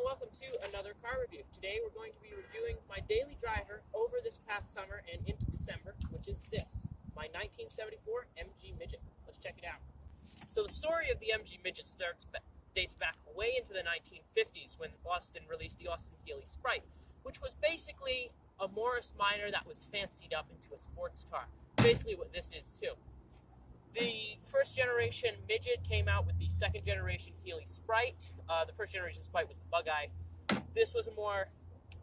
welcome to another car review. Today we're going to be reviewing my daily driver over this past summer and into December, which is this, my 1974 MG Midget. Let's check it out. So the story of the MG Midget dates back way into the 1950s when Austin released the Austin Healey Sprite, which was basically a Morris Minor that was fancied up into a sports car. Basically what this is too. The first generation Midget came out with the second generation Healey Sprite. The first generation Sprite was the Bug-Eye. This was a more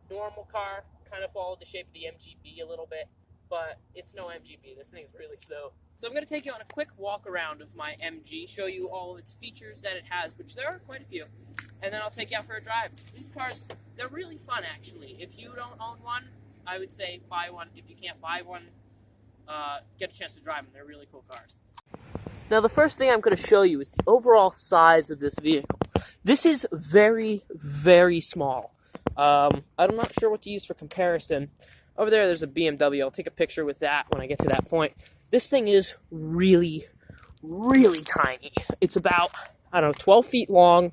normal car, kind of followed the shape of the MGB a little bit, but it's no MGB. This thing's really slow. So I'm going to take you on a quick walk around of my MG, show you all of its features that it has, which there are quite a few, and then I'll take you out for a drive. These cars, they're really fun actually. If you don't own one, I would say buy one. If you can't buy one, get a chance to drive them. They're really cool cars. Now the first thing I'm going to show you is the overall size of this vehicle. This is very, very small. I'm not sure what to use for comparison. Over there's a BMW. I'll take a picture with that when I get to that point. This thing is really, really tiny. It's about, 12 feet long,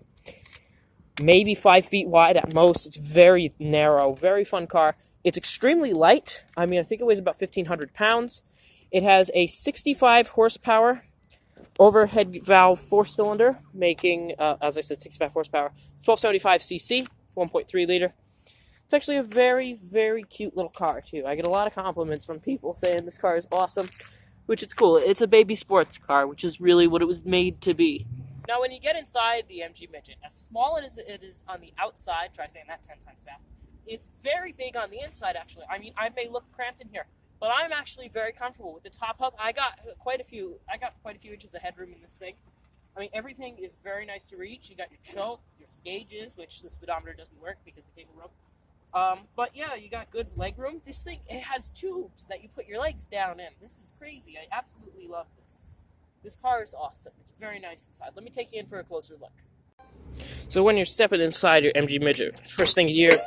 maybe 5 feet wide at most. It's very narrow, very fun car. It's extremely light. I think it weighs about 1,500 pounds. It has a 65 horsepower overhead valve 4-cylinder, making, as I said, 65 horsepower. It's 1275 cc, 1.3 liter. It's actually a very, very cute little car, too. I get a lot of compliments from people saying this car is awesome, which is cool. It's a baby sports car, which is really what it was made to be. Now, when you get inside the MG Midget, as small as it is on the outside, try saying that 10 times fast, it's very big on the inside, actually. I may look cramped in here, but I'm actually very comfortable with the top hub. I got quite a few inches of headroom in this thing. Everything is very nice to reach. You got your choke, your gauges, which the speedometer doesn't work because the cable broke. But yeah, you got good leg room. This thing, it has tubes that you put your legs down in. This is crazy. I absolutely love this. This car is awesome. It's very nice inside. Let me take you in for a closer look. So when you're stepping inside your MG Midget, first thing you hear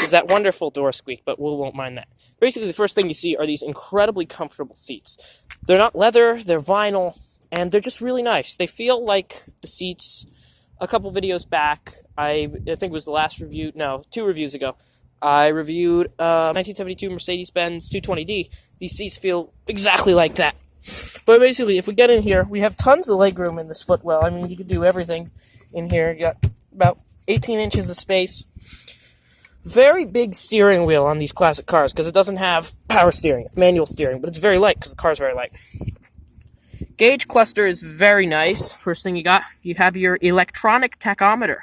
is that wonderful door squeak, but we won't mind that. Basically, the first thing you see are these incredibly comfortable seats. They're not leather, they're vinyl, and they're just really nice. They feel like the seats a couple videos back. I think it was the last review, no, 2 reviews ago. I reviewed 1972 Mercedes-Benz 220D. These seats feel exactly like that. But basically, if we get in here, we have tons of legroom in this footwell. You can do everything in here. You got about 18 inches of space. Very big steering wheel on these classic cars because it doesn't have power steering. It's manual steering, but it's very light because the car's very light. Gauge cluster is very nice. First thing you have your electronic tachometer.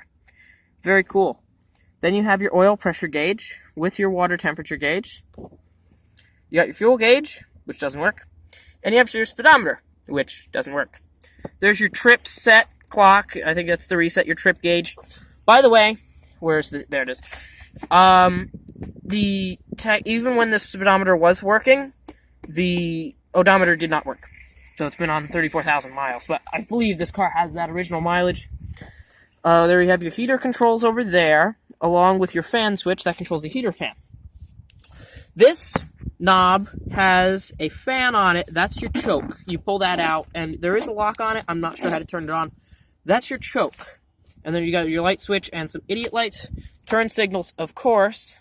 Very cool. Then you have your oil pressure gauge with your water temperature gauge. You got your fuel gauge, which doesn't work. And you have your speedometer, which doesn't work. There's your trip set clock. I think that's to reset your trip gauge. By the way, there it is. Even when the speedometer was working, the odometer did not work. So it's been on 34,000 miles. But I believe this car has that original mileage. There you have your heater controls over there, along with your fan switch that controls the heater fan. This knob has a fan on it. That's your choke. You pull that out, and there is a lock on it. I'm not sure how to turn it on. That's your choke. And then you got your light switch and some idiot lights. Turn signals, of course,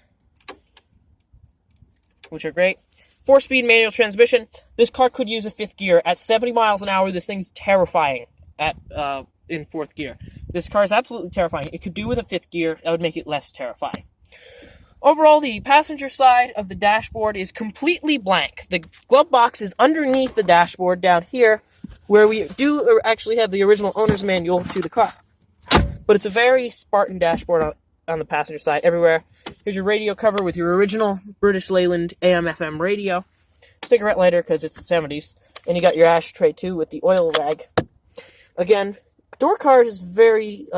which are great. 4-speed manual transmission. This car could use a 5th gear. At 70 miles an hour, this thing's terrifying in 4th gear. This car is absolutely terrifying. It could do with a 5th gear. That would make it less terrifying. Overall, the passenger side of the dashboard is completely blank. The glove box is underneath the dashboard down here, where we do actually have the original owner's manual to the car. But it's a very Spartan dashboard on the passenger side everywhere. Here's your radio cover with your original British Leyland AM/FM radio. Cigarette lighter because it's the 70s. And you got your ashtray too with the oil rag. Again, door card is very,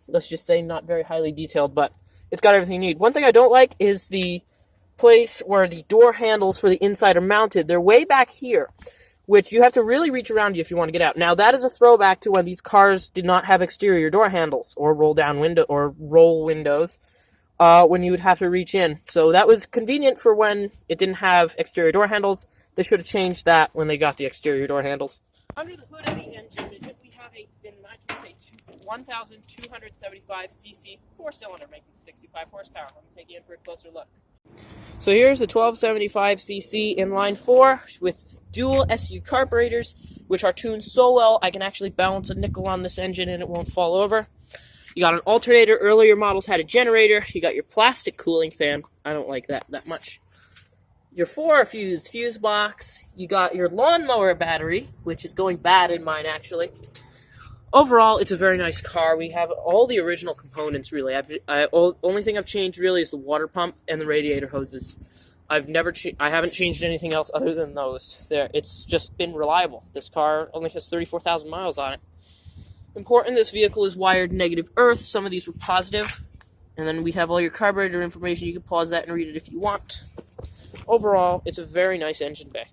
let's just say not very highly detailed, but it's got everything you need. One thing I don't like is the place where the door handles for the inside are mounted. They're way back here, which you have to really reach around you if you want to get out. Now, that is a throwback to when these cars did not have exterior door handles or roll windows, when you would have to reach in. So that was convenient for when it didn't have exterior door handles. They should have changed that when they got the exterior door handles. Under the hood of the MG Midget, we have a 1,275 cc 4-cylinder, making 65 horsepower. Let me take you in for a closer look. So here's the 1275 cc inline 4 with dual SU carburetors, which are tuned so well I can actually balance a nickel on this engine and it won't fall over. You got an alternator. Earlier models had a generator. You got your plastic cooling fan. I don't like that much. Your 4-fuse box. You got your lawnmower battery, which is going bad in mine actually. Overall, it's a very nice car. We have all the original components, really. Only thing I've changed, really, is the water pump and the radiator hoses. I haven't changed anything else other than those. It's just been reliable. This car only has 34,000 miles on it. Important, this vehicle is wired negative earth. Some of these were positive. And then we have all your carburetor information. You can pause that and read it if you want. Overall, it's a very nice engine bay.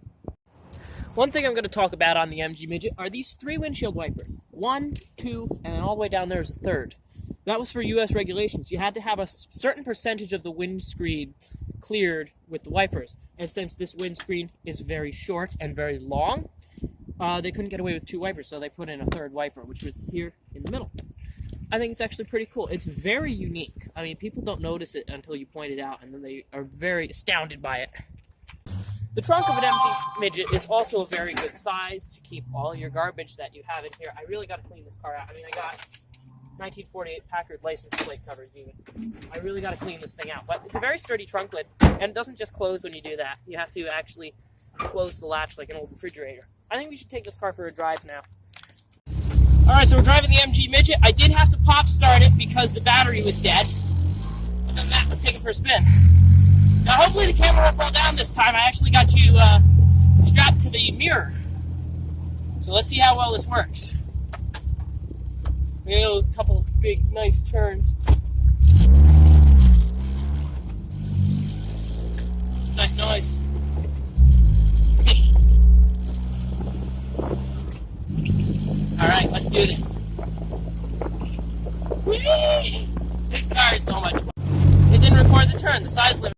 One thing I'm going to talk about on the MG Midget are these 3 windshield wipers. 1, 2, and then all the way down there is a 3rd. That was for US regulations. You had to have a certain percentage of the windscreen cleared with the wipers. And since this windscreen is very short and very long, they couldn't get away with 2 wipers, so they put in a 3rd wiper, which was here in the middle. I think it's actually pretty cool. It's very unique. I mean, people don't notice it until you point it out, and then they are very astounded by it. The trunk of an MG Midget is also a very good size to keep all your garbage that you have in here. I really got to clean this car out. I mean, I got 1948 Packard license plate covers even. I really got to clean this thing out. But it's a very sturdy trunk lid, and it doesn't just close when you do that. You have to actually close the latch like an old refrigerator. I think we should take this car for a drive now. Alright, so we're driving the MG Midget. I did have to pop start it because the battery was dead. But then that was taken for a spin. Now hopefully the camera won't fall down this time. I actually got you strapped to the mirror. So let's see how well this works. We got a couple big nice turns. Nice noise. Alright, let's do this. Whee! This car is so much fun. It didn't record the turn, the size limit.